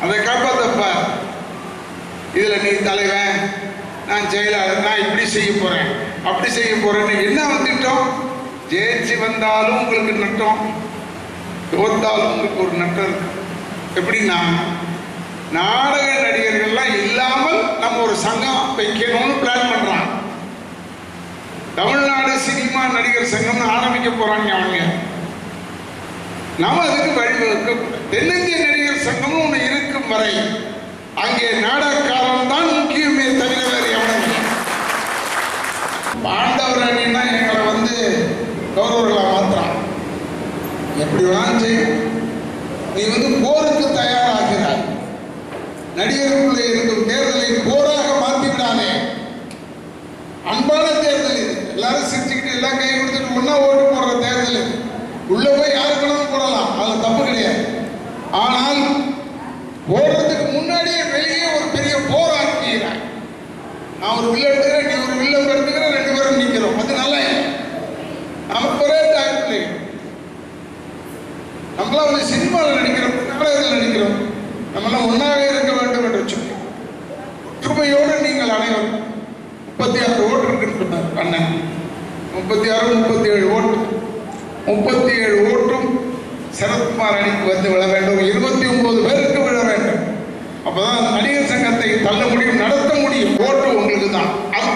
அதை காப்பாத்தப்பா. இதுல நீ தலைவன், நான் செயலாளர், நான் இப்படி செய்ய போறேன் அப்படி செய்ய போறேன்னு என்ன வந்துட்டோம்? ஜெயிச்சு வந்தாலும் உங்களுக்கு நட்டம், தோத்தாலும் உங்களுக்கு ஒரு நட்டம் இருக்கு. எப்படின்னா, நாடக நடிகர்கள்லாம் இல்லாமல் நம்ம ஒரு சங்கம் வைக்கணும்னு பிளான் பண்றான். தமிழ்நாடு சினிமா நடிகர் சங்கம்னு ஆரம்பிக்க போறாங்க அவங்க. நம்ம அதுக்கு வழிவகுக்க. தென்னிந்திய நடிகர் சங்கம்னு ஒண்ணு இருக்கும் வரை அங்கே நாடகக்காரன் தான் முக்கியமே தவிர வேறு எவனும். பாண்டவர் அணின்னா எங்களை கௌரவர்களா மாத்திரான். எப்படி வேணாலும் செய்யும். நீ போருக்கு தயாராகிறாய். நடிகர்களுடைய இருக்கும் தேர்தலை போராக மாற்றி விடாதே. அன்பான தேர்தல் இது. எல்லாரும் சிரிச்சுக்கிட்டு எல்லாம் கை கொடுத்துட்டு ஒன்னா ஓட்டு போடுற தேர்தல் இது. உள்ள போய் யாருக்கெல்லாம் போடலாம், அது தப்பு கிடையாது. ஆனால் போடுறதுக்கு முன்னாடியே வெளியே ஒரு பெரிய போர் ஆக்குகிறாய். நான் ஒரு வில்ல எடுத்துக்கிறேன், நீ ஒரு வில்ல எடுத்துக்கிற, 2 பேரும் நிற்கிறோம். அது நல்லா இல்லை. நமக்கு ஒரே தாய்ப்பிள்ளை. நம்மளாம் சினிமாவில் நடிக்கிறோம், நாடகத்தில் நடிக்கிறோம். நம்மளாம் ஒன்றாக இருக்க வேண்டும் என்று சொல்லி ஒற்றுமையோடு நீங்கள் அனைவரும் 36 ஓட்டு இருக்குன்னு சொன்னார் அண்ணன். 36 37 ஓட்டு. 37 ஓட்டும் சரத்குமார் அணிக்கு விழ வேண்டும். 29 பேருக்கு விழ வேண்டும். அப்பதான் நடிகர் சங்கத்தை தள்ள முடியும், நடத்த முடியும். ஓட்டு உங்களுக்கு தான். அந்த